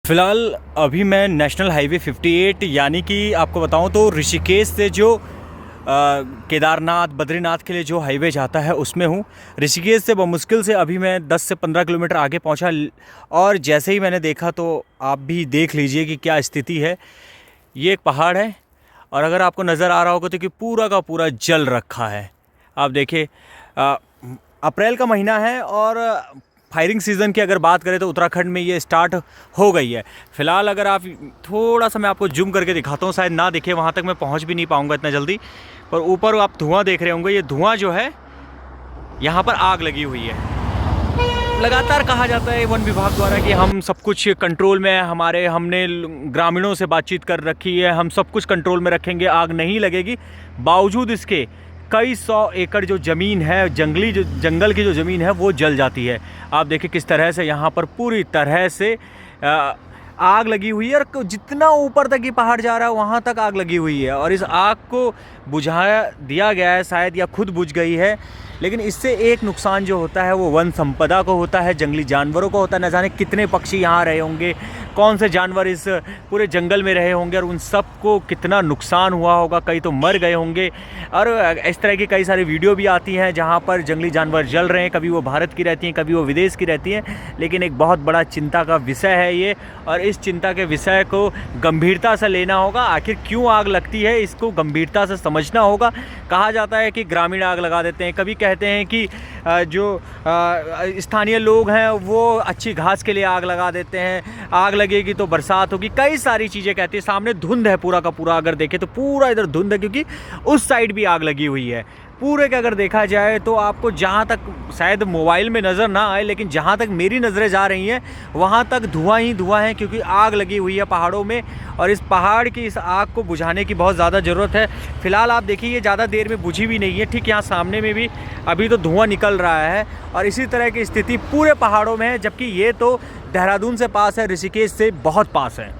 फ़िलहाल अभी मैं नेशनल हाईवे 58 यानी कि आपको बताऊं तो ऋषिकेश से जो केदारनाथ बद्रीनाथ के लिए जो हाईवे जाता है उसमें हूँ। ऋषिकेश से बमुश्किल से अभी मैं 10 से 15 किलोमीटर आगे पहुँचा और जैसे ही मैंने देखा तो आप भी देख लीजिए कि क्या स्थिति है। ये एक पहाड़ है और अगर आपको नज़र आ रहा होगा तो कि पूरा का पूरा जल रखा है। आप देखिए अप्रैल का महीना है और फायरिंग सीज़न की अगर बात करें तो उत्तराखंड में ये स्टार्ट हो गई है। फ़िलहाल अगर आप थोड़ा सा मैं आपको जूम करके दिखाता हूँ, शायद ना दिखे, वहाँ तक मैं पहुँच भी नहीं पाऊँगा इतना जल्दी। पर ऊपर आप धुआं देख रहे होंगे, ये धुआं जो है यहाँ पर आग लगी हुई है। लगातार कहा जाता है वन विभाग द्वारा कि हम सब कुछ कंट्रोल में है, हमने ग्रामीणों से बातचीत कर रखी है, हम सब कुछ कंट्रोल में रखेंगे, आग नहीं लगेगी। बावजूद इसके कई सौ एकड़ जो ज़मीन है, जंगल की जो ज़मीन है वो जल जाती है। आप देखिए किस तरह से यहाँ पर पूरी तरह से आग लगी हुई है और जितना ऊपर तक ये पहाड़ जा रहा है वहाँ तक आग लगी हुई है और इस आग को बुझा दिया गया है शायद, या खुद बुझ गई है। लेकिन इससे एक नुकसान जो होता है वो वन संपदा को होता है, जंगली जानवरों को होता है। न जाने कितने पक्षी यहाँ रहे होंगे, कौन से जानवर इस पूरे जंगल में रहे होंगे और उन सब को कितना नुकसान हुआ होगा, कई तो मर गए होंगे। और इस तरह की कई सारी वीडियो भी आती हैं जहाँ पर जंगली जानवर जल रहे हैं, कभी वो भारत की रहती हैं, कभी वो विदेश की रहती हैं। लेकिन एक बहुत बड़ा चिंता का विषय है ये, और इस चिंता के विषय को गंभीरता से लेना होगा। आखिर क्यों आग लगती है इसको गंभीरता से समझना होगा। कहा जाता है कि ग्रामीण आग लगा देते हैं, कभी कहते हैं कि जो स्थानीय लोग हैं वो अच्छी घास के लिए आग लगा देते हैं, आग लगेगी तो बरसात होगी, कई सारी चीज़ें कहती हैं। सामने धुंध है पूरा का पूरा, अगर देखें तो पूरा इधर धुंध है क्योंकि उस साइड भी आग लगी हुई है। पूरे का अगर देखा जाए तो आपको जहाँ तक शायद मोबाइल में नज़र ना आए, लेकिन जहाँ तक मेरी नज़रें जा रही हैं वहाँ तक धुआं ही धुआं है, क्योंकि आग लगी हुई है पहाड़ों में और इस पहाड़ की इस आग को बुझाने की बहुत ज़्यादा ज़रूरत है। फ़िलहाल आप देखिए ये ज़्यादा देर में बुझी भी नहीं है, ठीक यहाँ सामने में भी अभी तो धुआं निकल रहा है और इसी तरह की स्थिति पूरे पहाड़ों में है, जबकि ये तो देहरादून से पास है, ऋषिकेश से बहुत पास है।